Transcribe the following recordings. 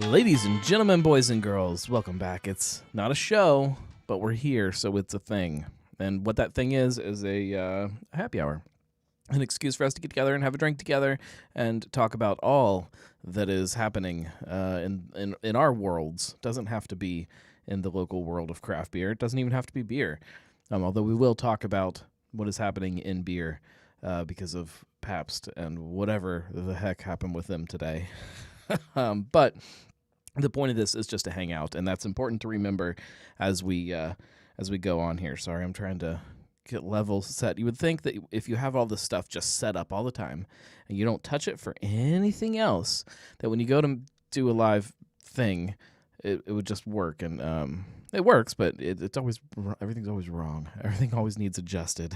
Ladies and gentlemen, boys and girls, welcome back. It's not a show, but we're here, so it's a thing. And what that thing is a happy hour. An excuse for us to get together and have a drink together and talk about all that is happening in our worlds. Doesn't have to be in the local world of craft beer. It doesn't even have to be beer. Although we will talk about what is happening in beer because of Pabst and whatever the heck happened with them today. But the point of this is just to hang out, and that's important to remember as we go on here. Sorry, I'm trying to get levels set. You would think that if you have all this stuff just set up all the time and you don't touch it for anything else, that when you go to do a live thing, it would just work. And it works, but it's always everything's always wrong. Everything always needs adjusted.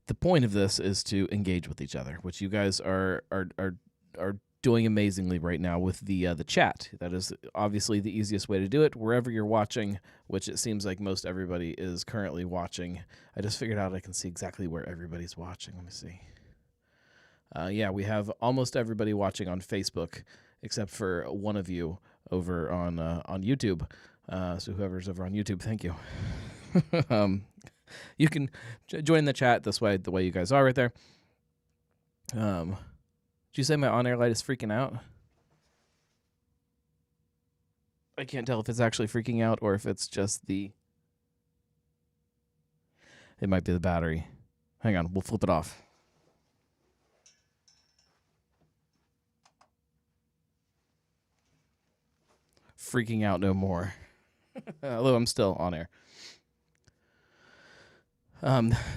The point of this is to engage with each other, which you guys are doing amazingly right now with the chat. That is obviously the easiest way to do it. Wherever you're watching, which it seems like most everybody is currently watching. I just figured out I can see exactly where everybody's watching. Let me see. Yeah, we have almost everybody watching on Facebook, except for one of you over on YouTube. So whoever's over on YouTube, thank you. You can join the chat this way, the way you guys are right there. Did you say my on-air light is freaking out? I can't tell if it's actually freaking out or if it's just it might be the battery. Hang on, we'll flip it off. Freaking out no more. Although I'm still on air.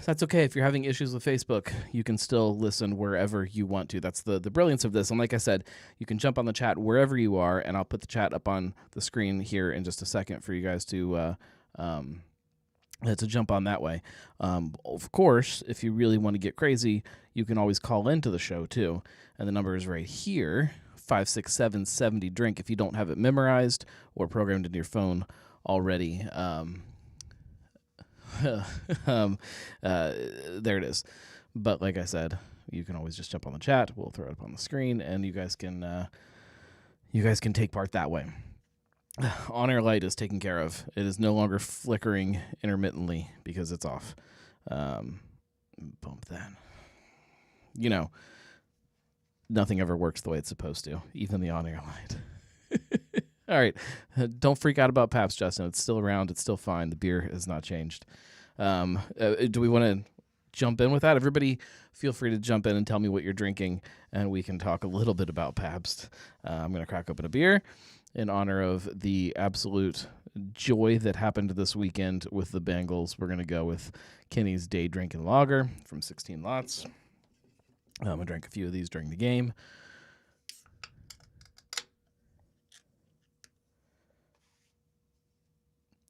That's okay. If you're having issues with Facebook, you can still listen wherever you want to. That's the brilliance of this. And like I said, you can jump on the chat wherever you are, and I'll put the chat up on the screen here in just a second for you guys to jump on that way. Of course, if you really want to get crazy, you can always call into the show too. And the number is right here, 567-70-DRINK, if you don't have it memorized or programmed into your phone already. There it is. But like I said, you can always just jump on the chat. We'll throw it up on the screen, and you guys can take part that way. On-air light is taken care of. It is no longer flickering intermittently because it's off. Bump that. You know, nothing ever works the way it's supposed to, even the on-air light. All right. Don't freak out about Pabst, Justin. It's still around. It's still fine. The beer has not changed. Do we want to jump in with that? Everybody feel free to jump in and tell me what you're drinking, and we can talk a little bit about Pabst. I'm going to crack open a beer in honor of the absolute joy that happened this weekend with the Bengals. We're going to go with Kenny's Day Drinking Lager from 16 Lots. I drank a few of these during the game.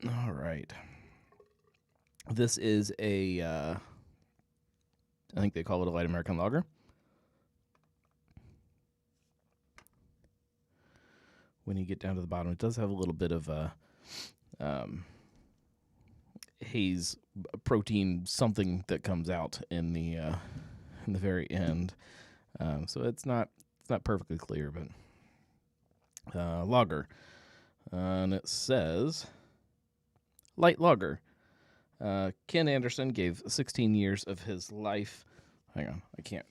All right. This is I think they call it a light American lager. When you get down to the bottom, it does have a little bit of a haze protein something that comes out in the very end. So it's not perfectly clear, but lager. And it says light lager. Ken Anderson gave 16 years of his life. Hang on, I can't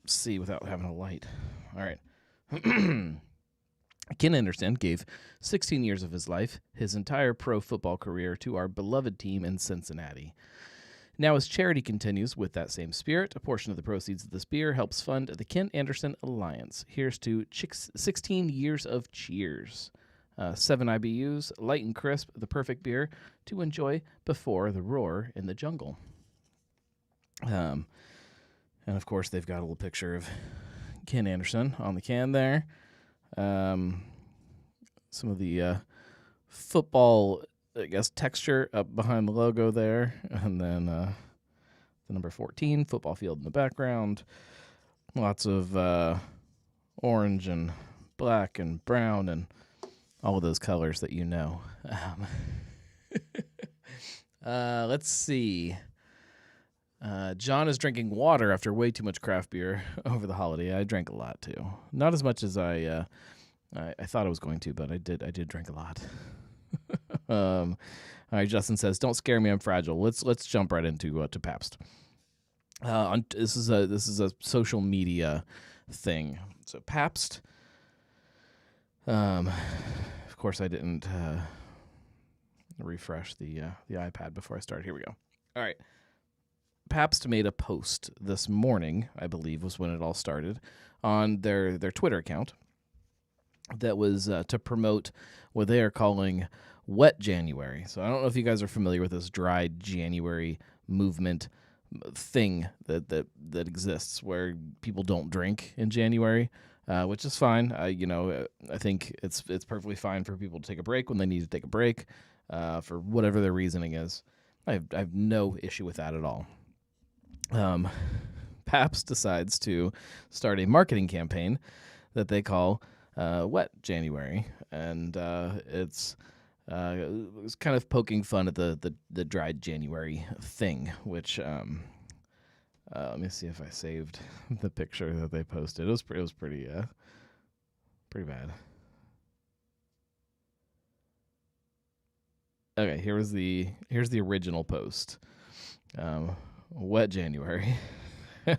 see without having a light. All right. Ken Anderson gave 16 years of his life, his entire pro football career, to our beloved team in Cincinnati. Now, as charity continues with that same spirit, a portion of the proceeds of this beer helps fund the Ken Anderson Alliance. Here's to 16 years of cheers. 7 IBUs, light and crisp, the perfect beer to enjoy before the roar in the jungle. And, of course, they've got a little picture of Ken Anderson on the can there. Some of the football, I guess, texture up behind the logo there. And then the number 14, football field in the background. Lots of orange and black and brown and all of those colors that you know. Let's see. John is drinking water after way too much craft beer over the holiday. I drank a lot too, not as much as I thought I was going to, but I did drink a lot. All right, Justin says, "Don't scare me. I'm fragile." Let's jump right into to Pabst. This is a social media thing. So Pabst. Of course, I didn't refresh the iPad before I started. Here we go. All right. Pabst made a post this morning, I believe was when it all started, on their Twitter account that was to promote what they are calling Wet January. So I don't know if you guys are familiar with this Dry January movement thing that exists where people don't drink in January, which is fine. I think it's perfectly fine for people to take a break when they need to take a break, for whatever their reasoning is. I have no issue with that at all. Pabst decides to start a marketing campaign that they call Wet January, and it's kind of poking fun at the Dry January thing, which let me see if I saved the picture that they posted. It was pretty bad. Okay, here's the original post. Wet January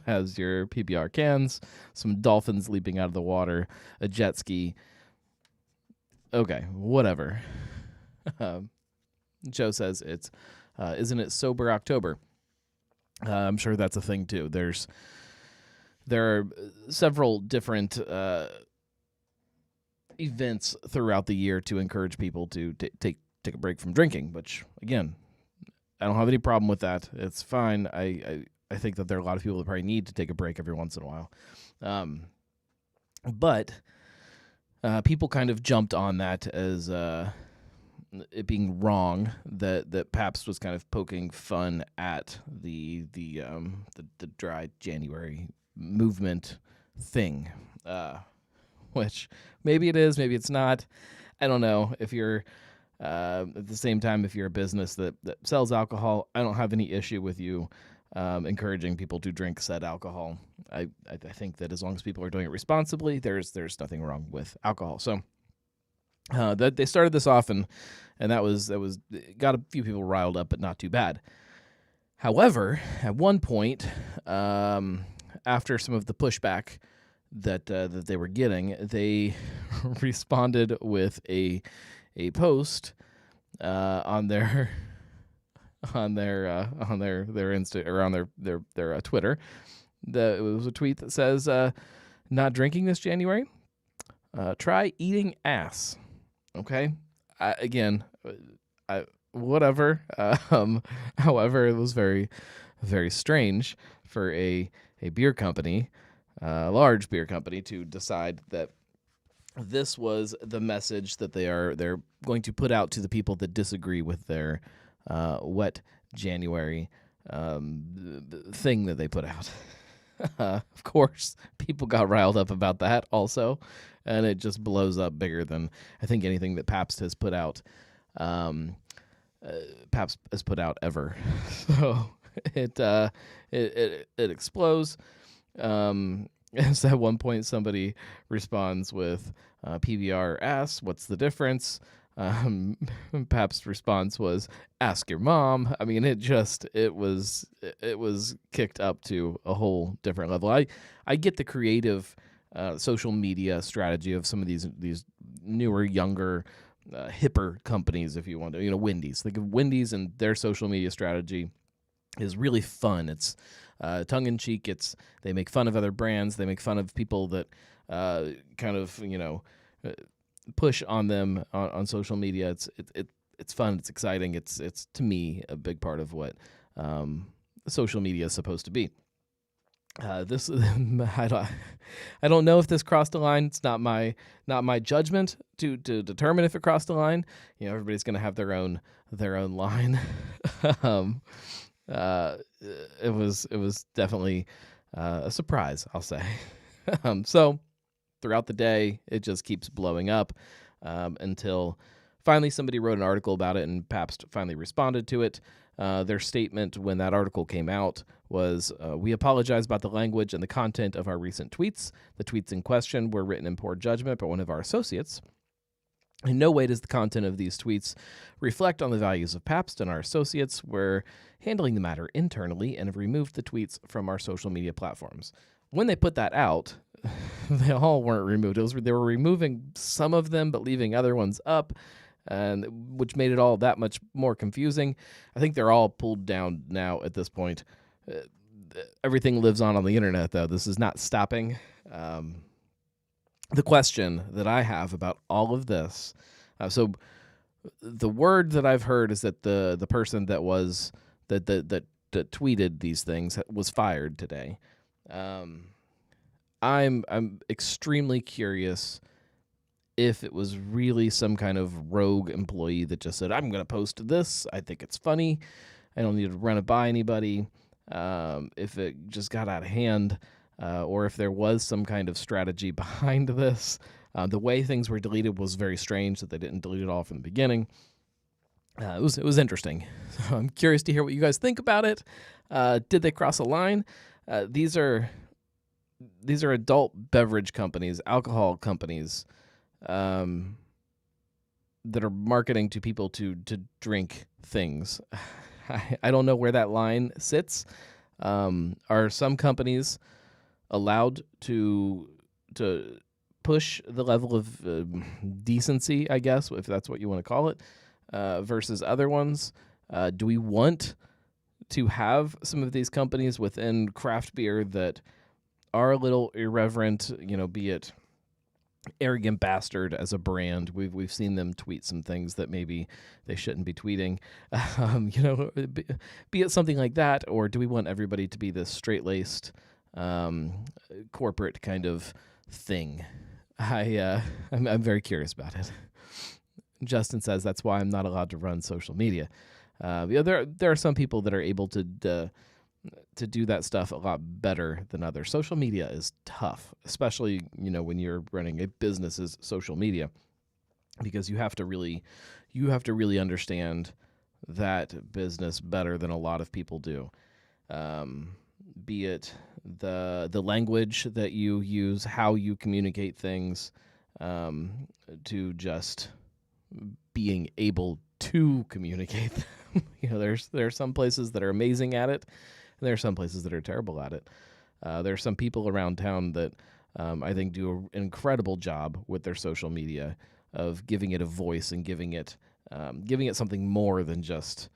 has your PBR cans, some dolphins leaping out of the water, a jet ski. Okay, whatever. Joe says it's isn't it Sober October? I'm sure that's a thing too. There are several different events throughout the year to encourage people to take a break from drinking, which again, I don't have any problem with that. It's fine. I think that there are a lot of people that probably need to take a break every once in a while. But people kind of jumped on that as it being wrong, that Pabst was kind of poking fun at the Dry January movement thing, which maybe it is, maybe it's not. I don't know. If you're at the same time, if you're a business that sells alcohol, I don't have any issue with you encouraging people to drink said alcohol. I think that as long as people are doing it responsibly, there's nothing wrong with alcohol. So that they started this off, and that was got a few people riled up, but not too bad. However, at one point, after some of the pushback that they were getting, they responded with a post on their Insta or on their Twitter. It was a tweet that says, "Not drinking this January. Try eating ass." Okay. Whatever. However, it was very, very strange for a beer company, a large beer company, to decide that this was the message that they're going to put out to the people that disagree with their Wet January thing that they put out. Of course, people got riled up about that also, and it just blows up bigger than I think anything that Pabst has put out. Pabst has put out ever. So it explodes. So at one point, somebody responds with PBR ass, what's the difference? Pabst's response was, ask your mom. I mean, it was kicked up to a whole different level. I get the creative social media strategy of some of these newer, younger, hipper companies, if you want to, Wendy's. Think of Wendy's, and their social media strategy is really fun. It's tongue-in-cheek. They make fun of other brands. They make fun of people that kind of, push on them on social media. It's fun. It's exciting. It's to me a big part of what social media is supposed to be. This I don't know if this crossed the line. It's not my judgment to determine if it crossed the line. Everybody's going to have their own line. It was definitely a surprise, I'll say. So throughout the day, it just keeps blowing up until finally somebody wrote an article about it, and Pabst finally responded to it. Their statement when that article came out was, we apologize about the language and the content of our recent tweets. The tweets in question were written in poor judgment by one of our associates. In no way does the content of these tweets reflect on the values of Pabst and our associates. We're handling the matter internally and have removed the tweets from our social media platforms. When they put that out, they all weren't removed. They were removing some of them, but leaving other ones up, and which made it all that much more confusing. I think they're all pulled down now at this point. Everything lives on the internet, though. This is not stopping. The question that I have about all of this, so the word that I've heard is that the person that was that tweeted these things was fired today. I'm extremely curious if it was really some kind of rogue employee that just said, I'm going to post this. I think it's funny. I don't need to run it by anybody. If it just got out of hand, or if there was some kind of strategy behind this. The way things were deleted was very strange, that they didn't delete it all from the beginning. It was interesting. So I'm curious to hear what you guys think about it. Did they cross a line? These are adult beverage companies, alcohol companies, that are marketing to people to drink things. I don't know where that line sits. Are some companies allowed to push the level of decency, I guess, if that's what you want to call it, versus other ones? Do we want to have some of these companies within craft beer that are a little irreverent, be it arrogant bastard as a brand? We've seen them tweet some things that maybe they shouldn't be tweeting, be it something like that, or do we want everybody to be this straight-laced corporate kind of thing? I'm very curious about it. Justin says that's why I'm not allowed to run social media. There are some people that are able to do that stuff a lot better than others. Social media is tough, especially when you're running a business's social media, because you have to really understand that business better than a lot of people do. Be it the language that you use, how you communicate things, to just being able to communicate them. There are some places that are amazing at it, and there are some places that are terrible at it. There are some people around town that I think do an incredible job with their social media of giving it a voice and giving it something more than just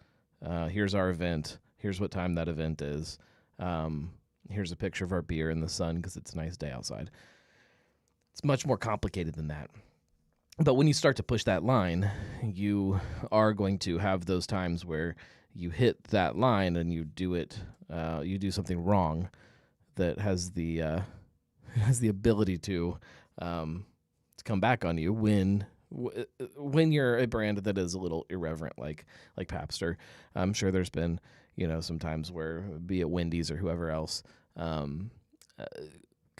here's our event, here's what time that event is. Here's a picture of our beer in the sun because it's a nice day outside. It's much more complicated than that. But when you start to push that line, you are going to have those times where you hit that line and you do something wrong that has the ability to come back on you when you're a brand that is a little irreverent, like Pabst. I'm sure there's been some times where, be it Wendy's or whoever else, kind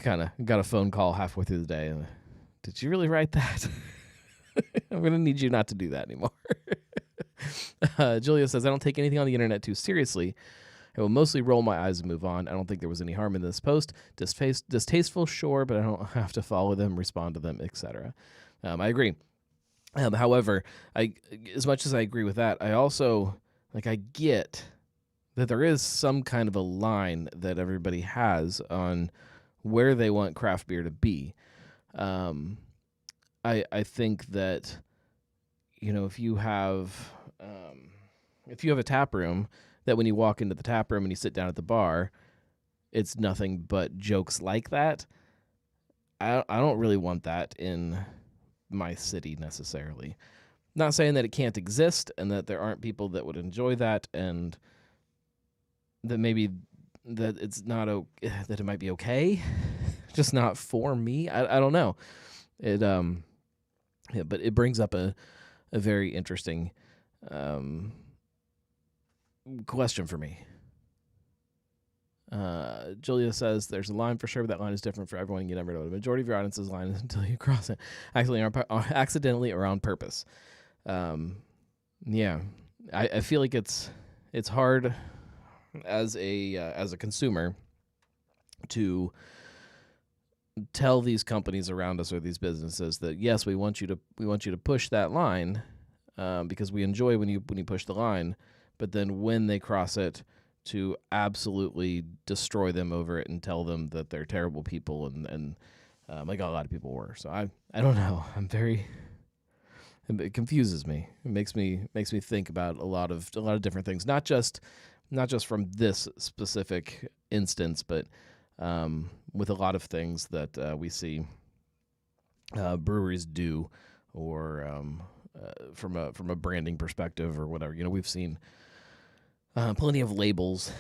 of got a phone call halfway through the day, and did you really write that? I'm going to need you not to do that anymore. Julia says, I don't take anything on the internet too seriously. I will mostly roll my eyes and move on. I don't think there was any harm in this post. Distasteful, sure, but I don't have to follow them, respond to them, etc. I agree. However, as much as I agree with that, I also, I get that there is some kind of a line that everybody has on where they want craft beer to be. I think that, if you have a tap room, that when you walk into the tap room and you sit down at the bar, it's nothing but jokes like that. I don't really want that in my city necessarily. Not saying that it can't exist and that there aren't people that would enjoy that, and that maybe that it's not that it might be okay, just not for me. I don't know. It but it brings up a very interesting question for me. Julia says there's a line for sure, but that line is different for everyone. You never know. The majority of your audience's line is until you cross it, accidentally or on purpose. Yeah, I feel like it's it's hard as a consumer to tell these companies around us or these businesses that yes, we want you to push that line because we enjoy when you push the line, but then when they cross it, to absolutely destroy them over it and tell them that they're terrible people and like a lot of people were. So I don't know. It confuses me. It makes me think about a lot of different things, not just from this specific instance, but with a lot of things that we see breweries do, or from a branding perspective or whatever. We've seen plenty of labels,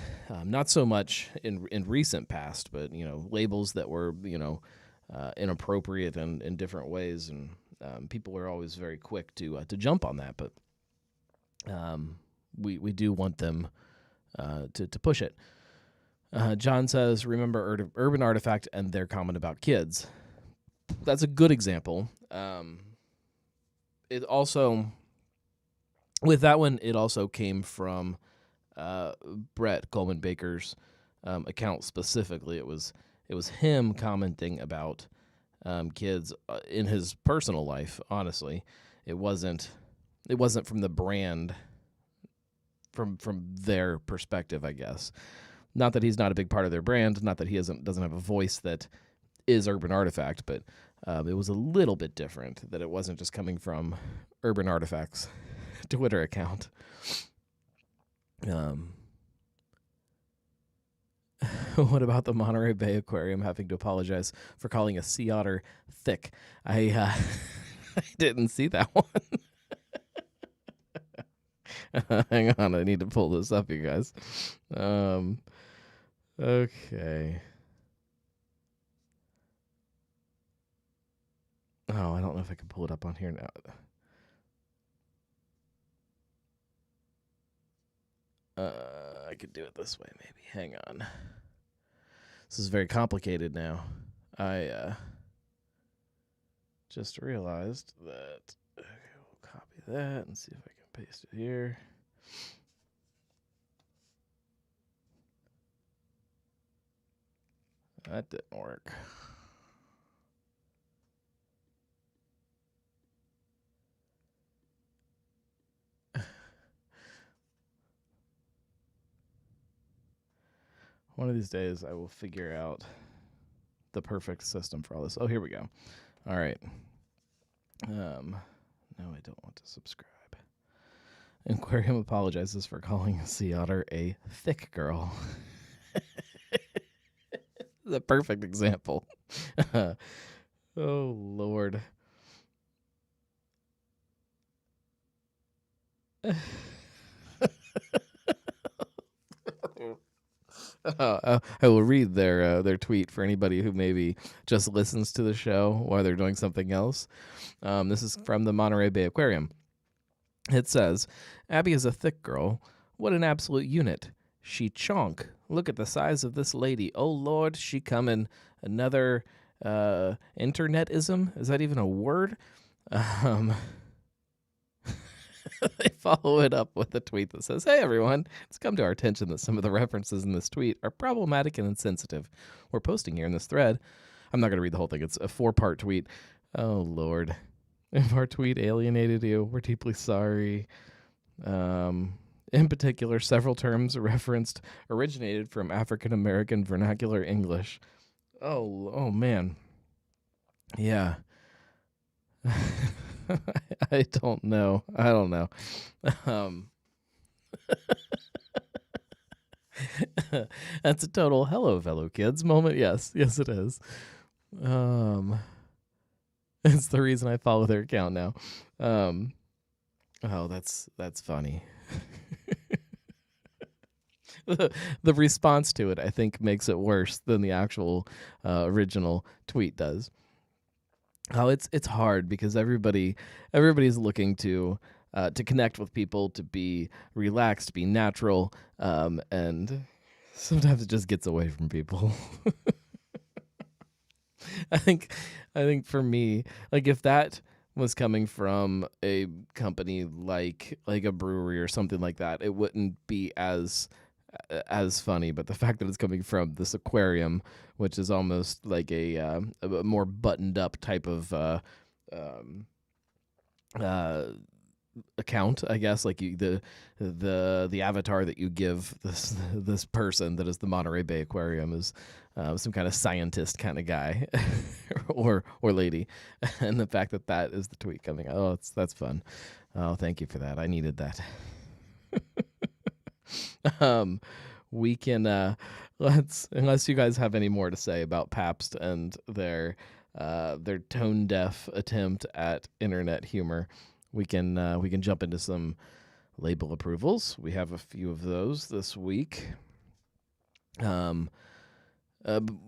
not so much in recent past, but labels that were inappropriate in different ways, and people are always very quick to jump on that, but we do want them to push it. John says, remember Urban Artifact and their comment about kids. That's a good example. It also, with that one, it also came from Brett Coleman Baker's account specifically. It was him commenting about kids in his personal life. Honestly, it wasn't from the brand, from their perspective, I guess. Not that he's not a big part of their brand, not that he doesn't have a voice that is Urban Artifact, but it was a little bit different, that it wasn't just coming from Urban Artifact's Twitter account. What about the Monterey Bay Aquarium having to apologize for calling a sea otter thick? I didn't see that one. Hang on, I need to pull this up, you guys. Okay. Oh, I don't know if I can pull it up on here now. I could do it this way, maybe. Hang on. This is very complicated now. I just realized that. Okay, we'll copy that and see if I can paste it here. That didn't work. One of these days I will figure out the perfect system for all this. Oh, here we go. All right. No, I don't want to subscribe. Aquarium apologizes for calling a sea otter a thick girl. The perfect example. Oh, Lord. I will read their tweet for anybody who maybe just listens to the show while they're doing something else. This is from the Monterey Bay Aquarium. It says, Abby is a thick girl. What an absolute unit. She chonk. Look at the size of this lady. Oh, Lord, she coming. Another internetism? Is that even a word? They follow it up with a tweet that says, hey, everyone, it's come to our attention that some of the references in this tweet are problematic and insensitive. We're posting here in this thread. I'm not going to read the whole thing. It's a 4-part tweet. Oh, Lord. If our tweet alienated you, we're deeply sorry. In particular, several terms referenced originated from African-American vernacular English. Oh, man. Yeah. I don't know. That's a total hello, fellow kids moment. Yes, it is. It's the reason I follow their account now. Oh, that's funny. The response to it, I think, makes it worse than the actual original tweet does. Oh, it's hard because everybody's looking to connect with people, to be relaxed, to be natural, and sometimes it just gets away from people. I think for me, like if that was coming from a company like a brewery or something like that, it wouldn't be as funny. But the fact that it's coming from this aquarium, which is almost like a more buttoned up type of um, account, I guess, like the avatar that you give this person that is the Monterey Bay Aquarium is some kind of scientist kind of guy or lady, and the fact that is the tweet coming out. Oh, that's fun. Oh, thank you for that. I needed that. We can let's, unless you guys have any more to say about Pabst and their tone deaf attempt at internet humor, we can jump into some label approvals. We have a few of those this week.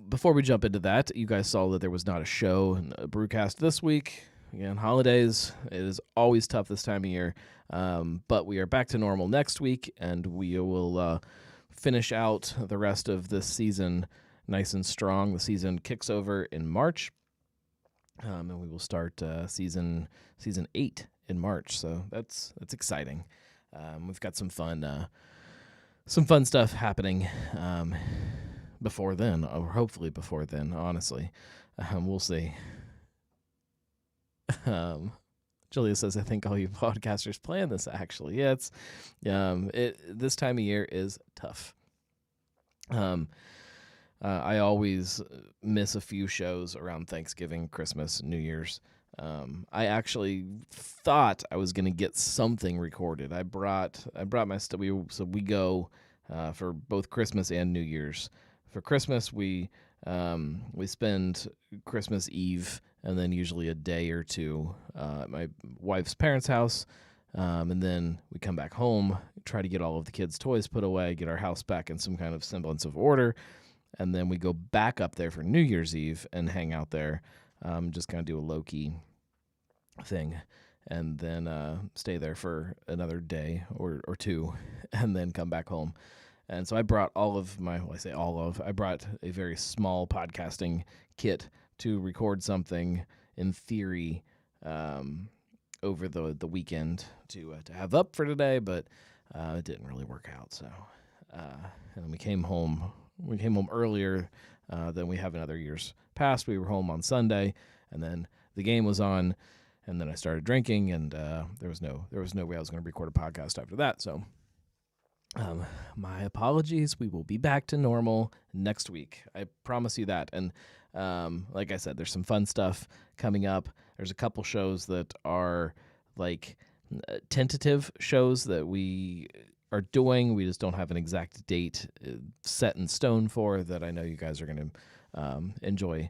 Before we jump into that, you guys saw that there was not a show in Brewcast this week. Again, holidays, it is always tough this time of year. But we are back to normal next week, and we will finish out the rest of this season nice and strong. The season kicks over in March, and we will start season 8 in March. So that's exciting. We've got some fun stuff happening before then, or hopefully before then. Honestly, we'll see. Julia says, "I think all you podcasters plan this." Actually, yeah, it's this time of year is tough. I always miss a few shows around Thanksgiving, Christmas, New Year's. I actually thought I was gonna get something recorded. I brought my stuff. So we go for both Christmas and New Year's. For Christmas, we spend Christmas Eve and then usually a day or two at my wife's parents' house, and then we come back home, try to get all of the kids' toys put away, get our house back in some kind of semblance of order, and then we go back up there for New Year's Eve and hang out there, just kind of do a low-key thing, and then stay there for another day or two, and then come back home. And so I brought I brought a very small podcasting kit to record something in theory over the weekend to have up for today, but it didn't really work out. So and we came home earlier than we have in other years past. We were home on Sunday, and then the game was on, and then I started drinking, and there was no way I was going to record a podcast after that. So my apologies. We will be back to normal next week. I promise you that. And like I said, there's some fun stuff coming up. There's a couple shows that are like tentative shows that we are doing. We just don't have an exact date set in stone for, that I know you guys are going to enjoy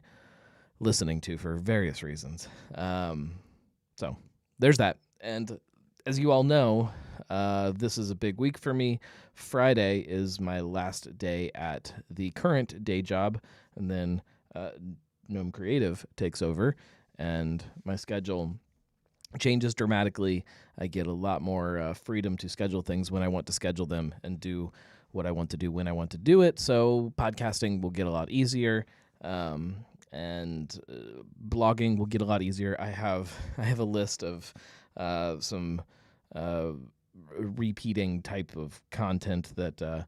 listening to for various reasons. So there's that. And as you all know, this is a big week for me. Friday is my last day at the current day job, and then Gnome Creative takes over, and my schedule changes dramatically. I get a lot more freedom to schedule things when I want to schedule them and do what I want to do when I want to do it. So podcasting will get a lot easier, and blogging will get a lot easier. I have a list of some repeating type of content that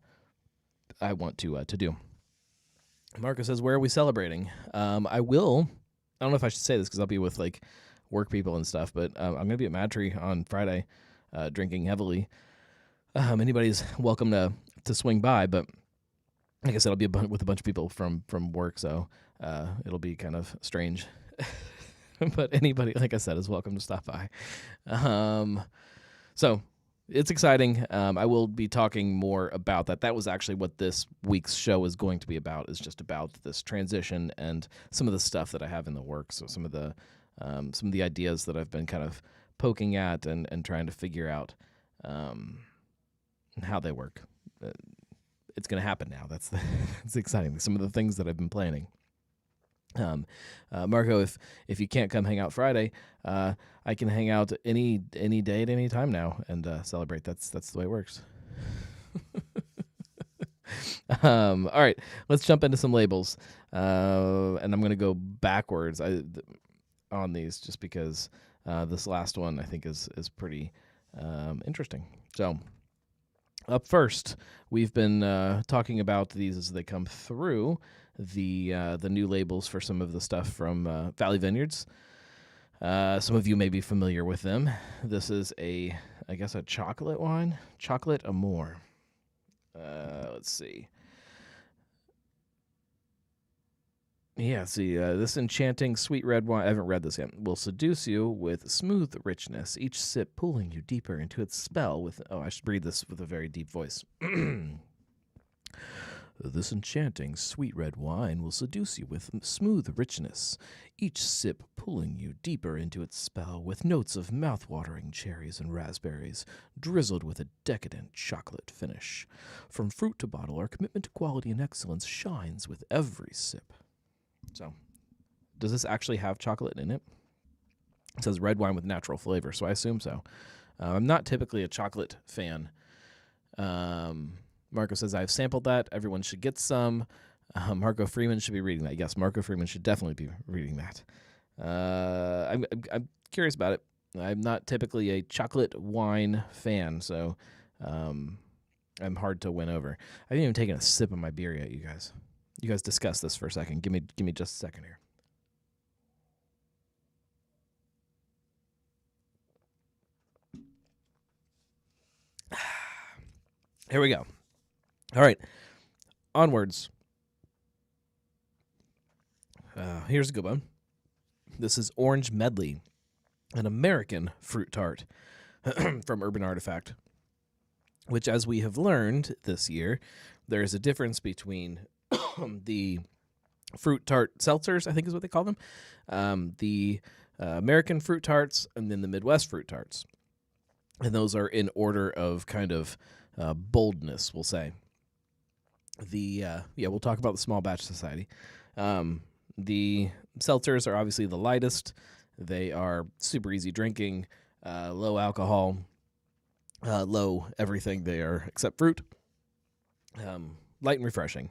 I want to do. Marcus says, "Where are we celebrating?" I don't know if I should say this because I'll be with like work people and stuff, but I'm going to be at Medley on Friday, drinking heavily. Anybody's welcome to swing by, but like I said, I'll be with a bunch of people from work, so it'll be kind of strange. But anybody, like I said, is welcome to stop by. So it's exciting. I will be talking more about that. That was actually what this week's show is going to be about, is just about this transition and some of the stuff that I have in the works. So some of the ideas that I've been kind of poking at and trying to figure out how they work. It's going to happen now. That's exciting. Some of the things that I've been planning. Marco, if you can't come hang out Friday, I can hang out any day at any time now and celebrate. That's the way it works. All right, let's jump into some labels, and I'm going to go backwards on these just because This last one I think is pretty interesting. So up first, we've been talking about these as they come through, the new labels for some of the stuff from Valley Vineyards. Some of you may be familiar with them. This is a chocolate wine, Chocolate Amour. Let's see. Yeah, see, this enchanting sweet red wine, I haven't read this yet, will seduce you with smooth richness, each sip pulling you deeper into its spell with, I should read this with a very deep voice. This enchanting sweet red wine will seduce you with smooth richness, each sip pulling you deeper into its spell with notes of mouth-watering cherries and raspberries, drizzled with a decadent chocolate finish. From fruit to bottle, our commitment to quality and excellence shines with every sip. So, does this actually have chocolate in it? It says red wine with natural flavor, so I assume so. I'm not typically a chocolate fan. Marco says, I've sampled that. Everyone should get some. Marco Freeman should be reading that. Yes, Marco Freeman should definitely be reading that. I'm curious about it. I'm not typically a chocolate wine fan, so I'm hard to win over. I haven't even taken a sip of my beer yet, you guys. You guys discuss this for a second. Give me just a second here. Here we go. All right, onwards. Here's a good one. This is Orange Medley, an American fruit tart from Urban Artifact, which, as we have learned this year, there is a difference between the fruit tart seltzers, I think is what they call them, the American fruit tarts, and then the Midwest fruit tarts. And those are in order of kind of boldness, we'll say. We'll talk about the Small Batch Society. The seltzers are obviously the lightest. They are super easy drinking, low alcohol, low everything. They are except fruit, light and refreshing.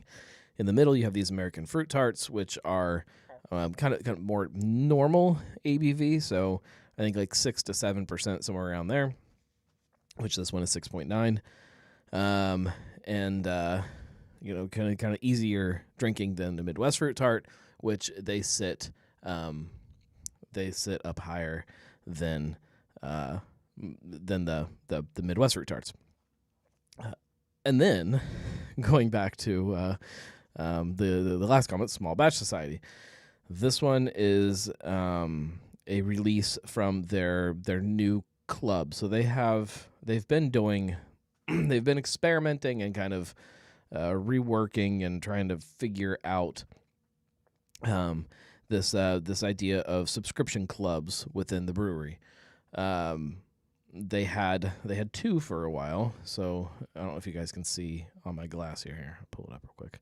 In the middle, you have these American fruit tarts, which are kind of more normal ABV. So I think like 6 to 7%, somewhere around there. Which this one is 6.9, and kind of easier drinking than the Midwest fruit tart, which they sit up higher than the Midwest fruit tarts. And then going back to the last comment, Small Batch Society. This one is a release from their new club. So they've been experimenting and kind of reworking and trying to figure out this idea of subscription clubs within the brewery. They had 2 for a while, so I don't know if you guys can see on my glass here. Here, I'll pull it up real quick.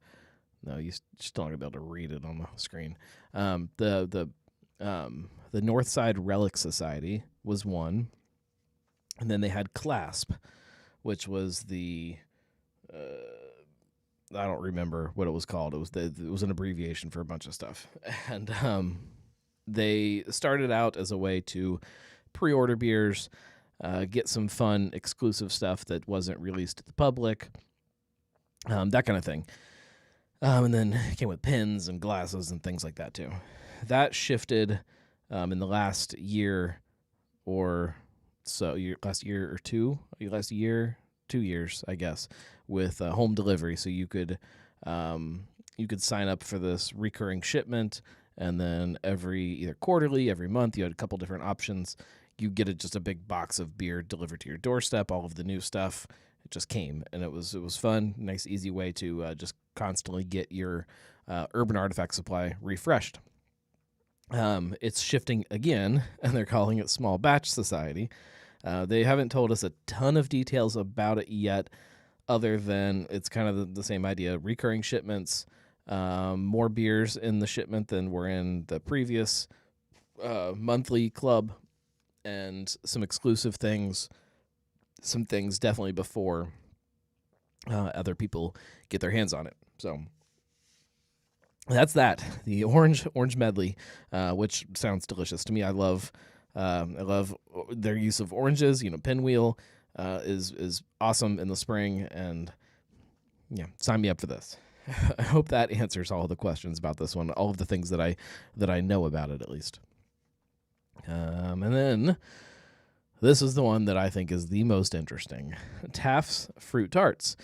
No, you still not gonna be able to read it on the screen. The Northside Relic Society was one, and then they had Clasp, which was the I don't remember what it was called. It was an abbreviation for a bunch of stuff, and they started out as a way to pre-order beers, get some fun exclusive stuff that wasn't released to the public, that kind of thing. And then it came with pins and glasses and things like that too. That shifted in the last year or so, last year or two, last year, 2 years, I guess, with home delivery. So you could sign up for this recurring shipment, and then either quarterly, every month, you had a couple different options. You get just a big box of beer delivered to your doorstep, all of the new stuff. It just came, and it was fun, nice, easy way to just constantly get your Urban Artifact supply refreshed. It's shifting again, and they're calling it Small Batch Society. They haven't told us a ton of details about it yet, other than it's kind of the same idea, recurring shipments, more beers in the shipment than were in the previous monthly club, and some exclusive things, some things definitely before other people get their hands on it. So that's that, the orange medley, which sounds delicious to me. I love I love their use of oranges. Pinwheel is awesome in the spring, and yeah, sign me up for this. I hope that answers all the questions about this one, all of the things that I know about it, at least. And then this is the one that I think is the most interesting. Taft's Fruit Tarts.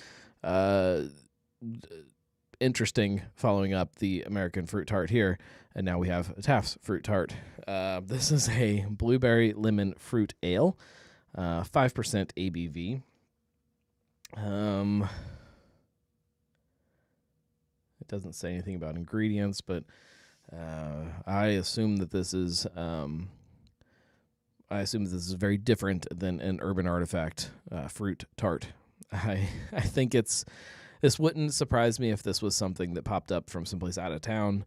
Interesting, following up the American Fruit Tart here, and now we have Taft's Fruit Tart. This is a blueberry lemon fruit ale, 5% ABV. It doesn't say anything about ingredients, but I assume that this is very different than an Urban Artifact fruit tart. I think this wouldn't surprise me if this was something that popped up from someplace out of town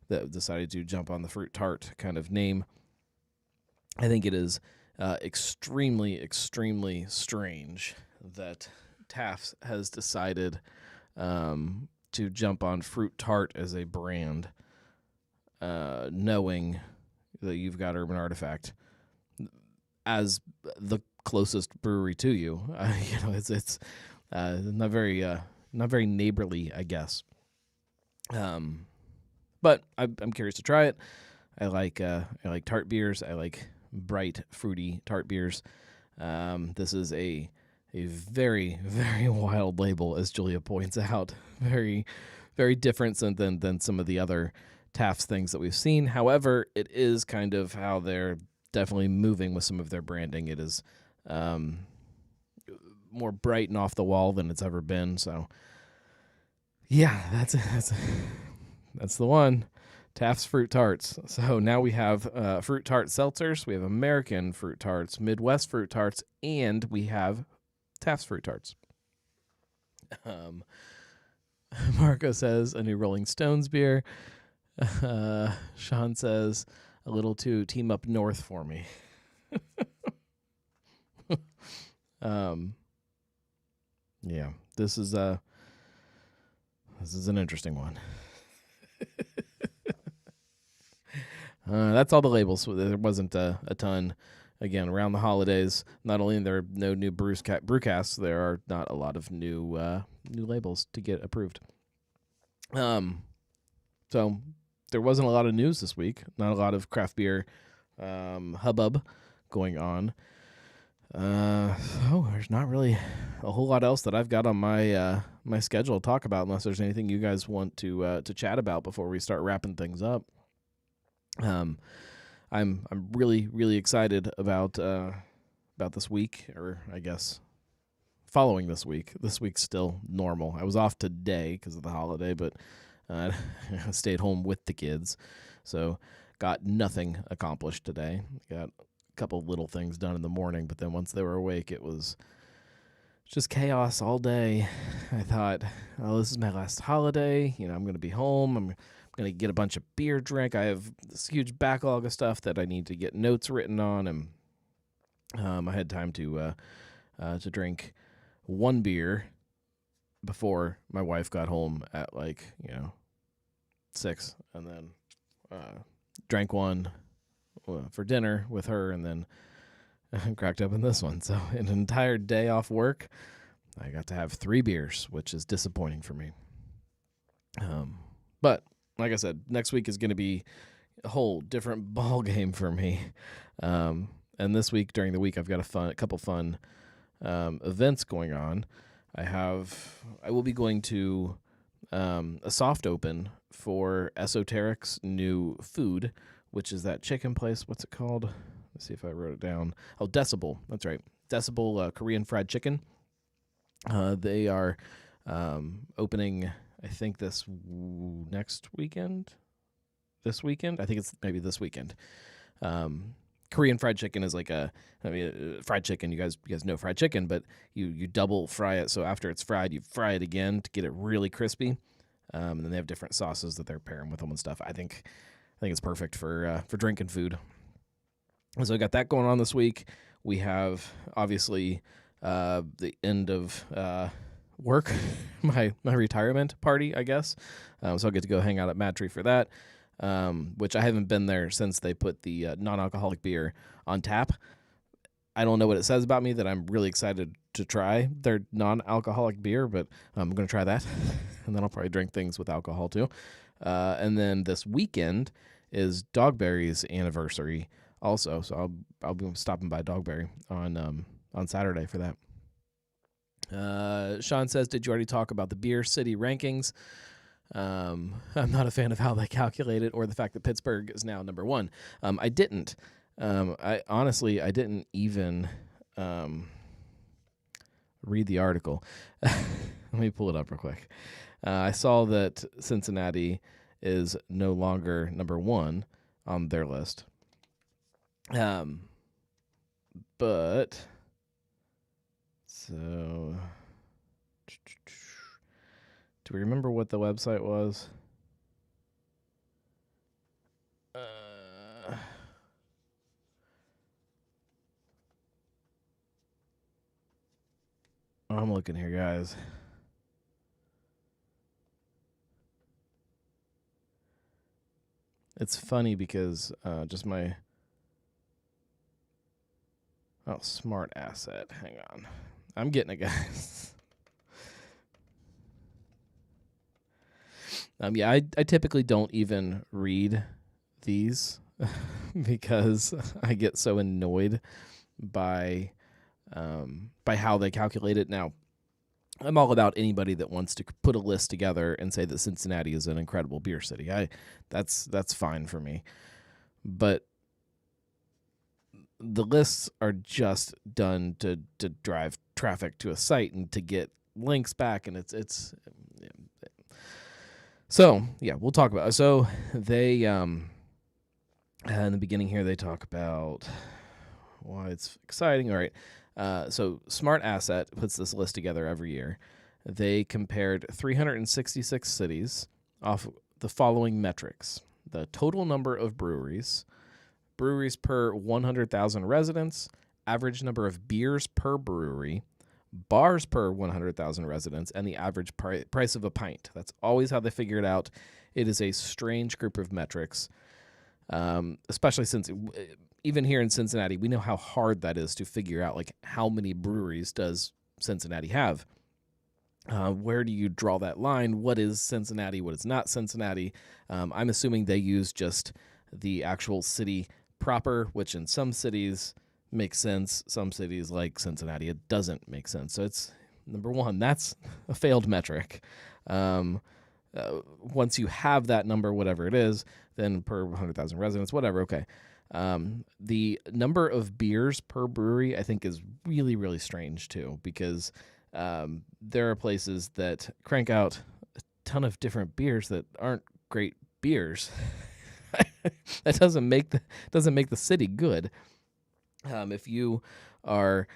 that decided to jump on the fruit tart kind of name. I think it is extremely, extremely strange that Taft has decided to jump on fruit tart as a brand, knowing that you've got Urban Artifact as the closest brewery to you. It's not very neighborly, I guess. But I'm curious to try it. I like tart beers. I like bright, fruity tart beers. This is a very, very wild label, as Julia points out. Very, very different than some of the other Taft's things that we've seen. However, it is kind of how they're definitely moving with some of their branding. It is more bright and off the wall than it's ever been. So, yeah, that's the one. Taft's Fruit Tarts. So now we have Fruit Tart Seltzers, we have American Fruit Tarts, Midwest Fruit Tarts, and we have Taft's Fruit Tarts. Marco says a new Rolling Stones beer. Sean says a little too Team Up North for me. Yeah, this is an interesting one. That's all the labels. There wasn't a ton. Again, around the holidays, not only are there no new brewcasts, there are not a lot of new labels to get approved. So there wasn't a lot of news this week. Not a lot of craft beer hubbub going on. So there's not really a whole lot else that I've got on my my schedule to talk about, unless there's anything you guys want to chat about before we start wrapping things up. I'm really, really excited about this week, or I guess following this week. This week's still normal. I was off today because of the holiday, but I stayed home with the kids, so got nothing accomplished today. Got a couple little things done in the morning, but then once they were awake, it was just chaos all day. I thought, oh, this is my last holiday. I'm going to be home. I'm going to get a bunch of beer drink. I have this huge backlog of stuff that I need to get notes written on, and I had time to drink one beer before my wife got home at 6, and then drank one for dinner with her, and then cracked open this one. So an entire day off work, I got to have 3 beers, which is disappointing for me. But like I said, next week is going to be a whole different ball game for me. And this week, during the week, I've got a couple fun events going on. I will be going to a soft open for Esoteric's new food, which is that chicken place. What's it called? Let's see if I wrote it down. Oh, Decibel. That's right. Decibel Korean fried chicken. They are opening, I think, next weekend. This weekend? I think it's maybe this weekend. Korean fried chicken is fried chicken. You guys know fried chicken, but you double fry it. So after it's fried, you fry it again to get it really crispy. And then they have different sauces that they're pairing with them and stuff. I think it's perfect for drinking food. And so I got that going on this week. We have obviously the end of work, my retirement party, I guess. So I'll get to go hang out at Mad Tree for that. which I haven't been there since they put the non-alcoholic beer on tap. I don't know what it says about me that I'm really excited to try their non-alcoholic beer, but I'm going to try that, and then I'll probably drink things with alcohol too. And then this weekend is Dogberry's anniversary also, so I'll be stopping by Dogberry on Saturday for that. Sean says, did you already talk about the beer city rankings? I'm not a fan of how they calculate it or the fact that Pittsburgh is now number one. I didn't. I didn't even read the article. Let me pull it up real quick. I saw that Cincinnati is no longer number one on their list. But so do we remember what the website was? I'm looking here, guys. It's funny because just my smart asset. Hang on, I'm getting it, guys. I typically don't even read these because I get so annoyed by how they calculate it. Now, I'm all about anybody that wants to put a list together and say that Cincinnati is an incredible beer city. That's fine for me. But the lists are just done to drive traffic to a site and to get links back, and it's so yeah, we'll talk about it. So they in the beginning here they talk about why it's exciting. All right. So Smart Asset puts this list together every year. They compared 366 cities off the following metrics: the total number of breweries per 100,000 residents, average number of beers per brewery, bars per 100,000 residents, and the average price of a pint. That's always how they figure it out. It is a strange group of metrics, especially since even here in Cincinnati, we know how hard that is to figure out, like, how many breweries does Cincinnati have? Where do you draw that line? What is Cincinnati? What is not Cincinnati? I'm assuming they use just the actual city proper, which in some cities makes sense. Some cities like Cincinnati, it doesn't make sense. So it's number one. That's a failed metric. Once you have that number, whatever it is, then per 100,000 residents, whatever, okay. The number of beers per brewery, I think, is really, really strange too, because there are places that crank out a ton of different beers that aren't great beers. That doesn't make the city good. If you are,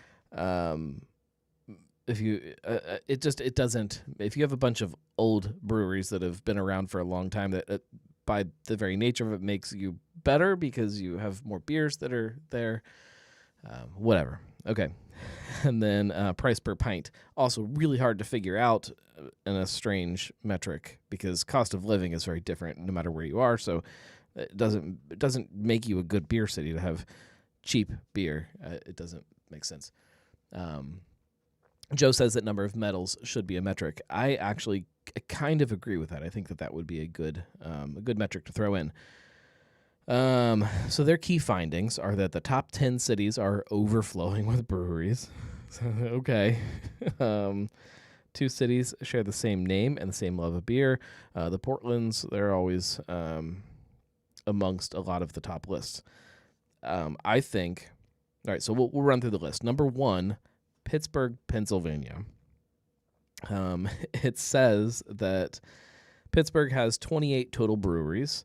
if you have a bunch of old breweries that have been around for a long time, that by the very nature of it makes you better because you have more beers that are there. Whatever. Okay. And then price per pint. Also really hard to figure out in a strange metric because cost of living is very different no matter where you are. So it doesn't make you a good beer city to have cheap beer. It doesn't make sense. Joe says that number of medals should be a metric. I actually kind of agree with that. I think that would be a good metric to throw in. So their key findings are that the top 10 cities are overflowing with breweries. Okay. 2 cities share the same name and the same love of beer. The Portlands, they're always amongst a lot of the top lists. I think, all right, so we'll run through the list. Number 1, Pittsburgh, Pennsylvania. It says that Pittsburgh has 28 total breweries,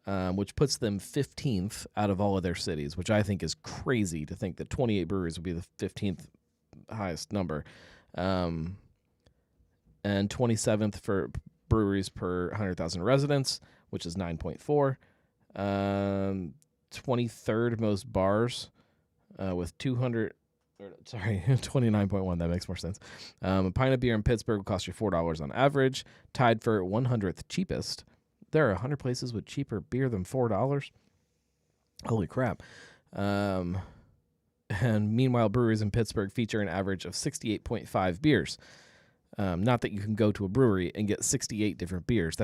which puts them 15th out of all of their cities, which I think is crazy to think that 28 breweries would be the 15th highest number. And 27th for breweries per 100,000 residents, which is 9.4. 23rd most bars with 29.1. That makes more sense. A pint of beer in Pittsburgh will cost you $4 on average, tied for 100th cheapest there are 100 places with cheaper beer than $4. Holy crap. And meanwhile, breweries in Pittsburgh feature an average of 68.5 beers. Not that you can go to a brewery and get 68 different beers.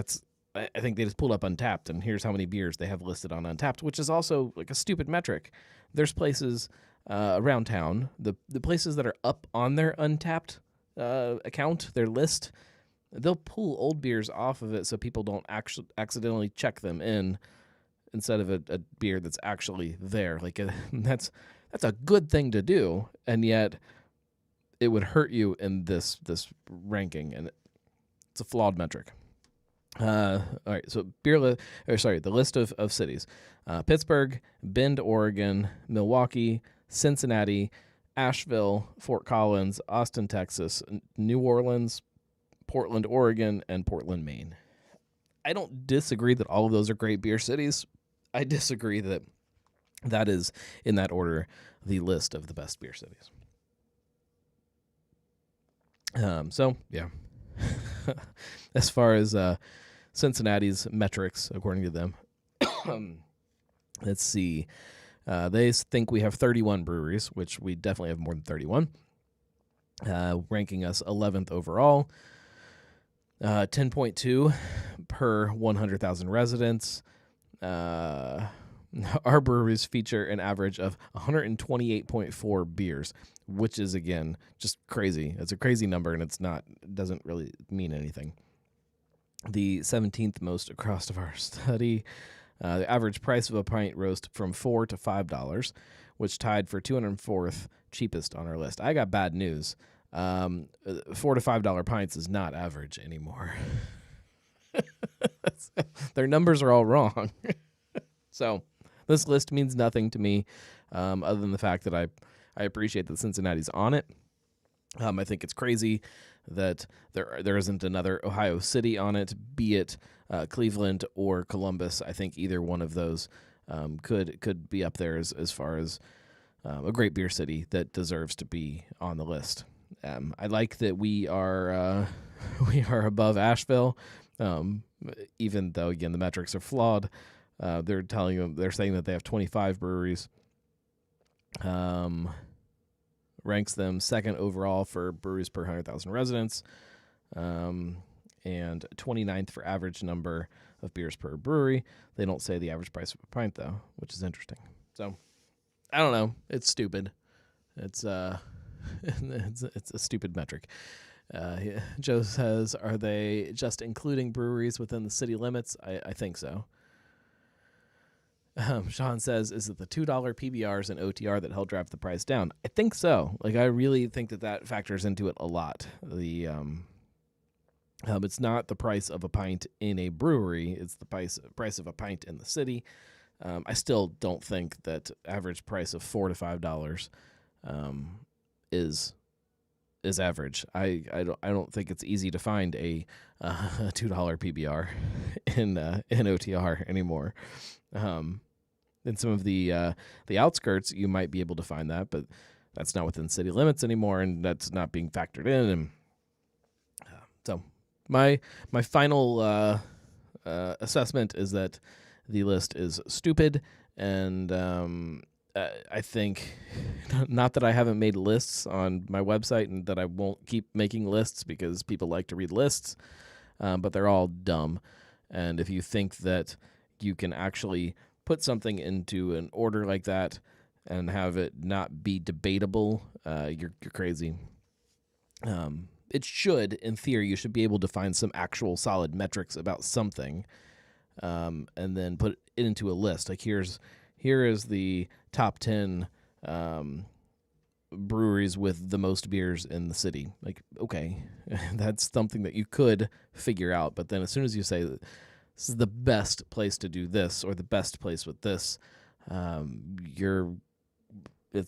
I think they just pulled up Untapped, and here's how many beers they have listed on Untapped, which is also like a stupid metric. There's places around town, the places that are up on their Untapped account, their list, they'll pull old beers off of it so people don't accidentally check them in instead of a beer that's actually there. Like that's a good thing to do, and yet it would hurt you in this ranking, and it's a flawed metric. All right, so the list of cities: Pittsburgh, Bend, Oregon, Milwaukee, Cincinnati, Asheville, Fort Collins, Austin, Texas, New Orleans, Portland, Oregon, and Portland, Maine. I don't disagree that all of those are great beer cities. I disagree that is, in that order, the list of the best beer cities. So, yeah. As far as Cincinnati's metrics, according to them, let's see. They think we have 31 breweries, which we definitely have more than 31, ranking us 11th overall. 10.2 per 100,000 residents. Our breweries feature an average of 128.4 beers, which is, again, just crazy. It's a crazy number, and it doesn't really mean anything. The 17th most across of our study. The average price of a pint rose from $4 to $5, which tied for 204th cheapest on our list. I got bad news. $4 to $5 pints is not average anymore. Their numbers are all wrong. So this list means nothing to me, other than the fact that I appreciate that Cincinnati's on it. I think it's crazy that there isn't another Ohio city on it, be it Cleveland or Columbus. I think either one of those could be up there as far as a great beer city that deserves to be on the list. I like that we are above Asheville, even though, again, the metrics are flawed. They're saying that they have 25 breweries. Ranks them second overall for breweries per 100,000 residents, and 29th for average number of beers per brewery. They don't say the average price of a pint, though, which is interesting. So, I don't know. It's stupid. It's it's a stupid metric. Joe says, are they just including breweries within the city limits? I think so. Sean says, is it the $2 PBRs and OTR that help drive the price down? I think so. Like, I really think that factors into it a lot. The it's not the price of a pint in a brewery; it's the price of a pint in the city. I still don't think that average price of $4 to $5 is average. I don't think it's easy to find a $2 PBR in OTR anymore. In some of the outskirts, you might be able to find that, but that's not within city limits anymore, and that's not being factored in. And so, my final assessment is that the list is stupid, and I think, not that I haven't made lists on my website and that I won't keep making lists because people like to read lists, but they're all dumb. And if you think that you can actually put something into an order like that and have it not be debatable, you're crazy. It should, in theory, you should be able to find some actual solid metrics about something, and then put it into a list. Like, here is the top 10 breweries with the most beers in the city. Like, okay, that's something that you could figure out. But then as soon as you say that this is the best place to do this or the best place with this, it's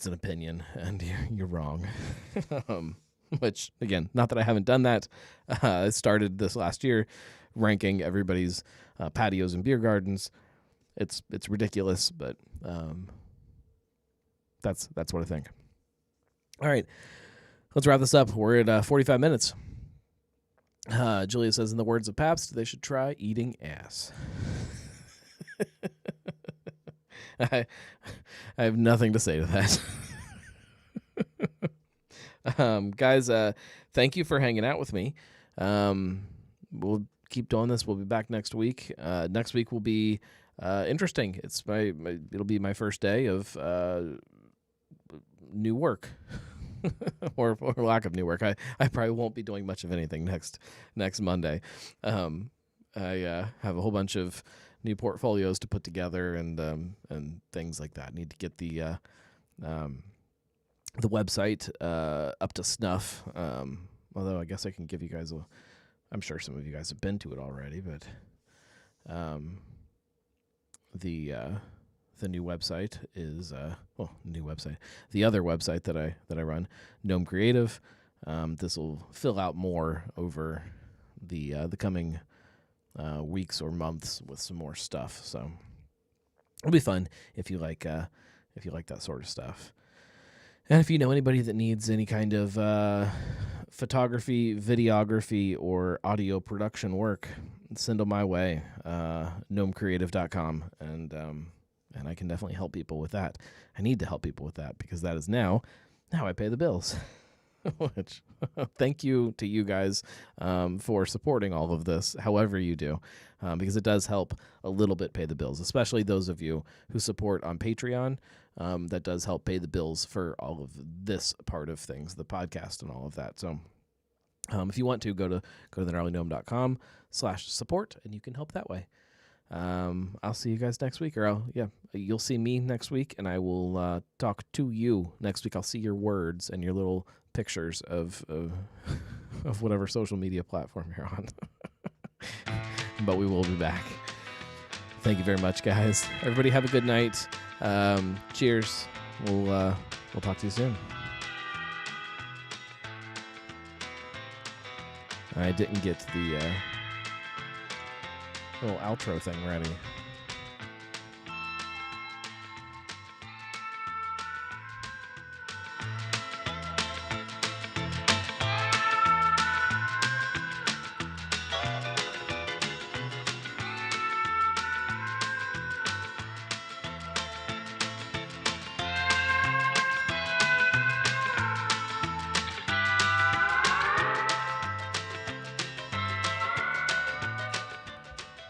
an opinion, and you're wrong. Which, again, not that I haven't done that. I started this last year ranking everybody's patios and beer gardens. It's ridiculous, but that's what I think. All right, let's wrap this up. We're at 45 minutes. Julia says, in the words of Pabst, they should try eating ass. I have nothing to say to that. Guys, thank you for hanging out with me. We'll keep doing this. We'll be back next week. Next week will be interesting. It'll be my first day of new work. or lack of new work. I probably won't be doing much of anything next Monday. I have a whole bunch of new portfolios to put together and things like that. I need to get the website up to snuff. Although I guess I can give you guys I'm sure some of you guys have been to it already, but the new website is new website. The other website that I run, Gnome Creative. This will fill out more over the coming weeks or months with some more stuff. So it'll be fun if you like that sort of stuff. And if you know anybody that needs any kind of photography, videography, or audio production work, send them my way. GnomeCreative.com and I can definitely help people with that. I need to help people with that because that is now I pay the bills. Which, thank you to you guys for supporting all of this, however you do, because it does help a little bit pay the bills, especially those of you who support on Patreon. That does help pay the bills for all of this part of things, the podcast and all of that. So if you want to, go to thenarlygnome.com/support, and you can help that way. I'll see you guys next week, or you'll see me next week, and I will talk to you next week. I'll see your words and your little pictures of whatever social media platform you're on. But we will be back. Thank you very much, guys. Everybody have a good night. Cheers. We'll talk to you soon. I didn't get the little outro thing ready.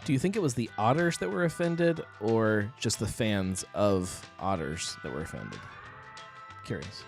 Do you think it was the otters that were offended or just the fans of otters that were offended? Curious.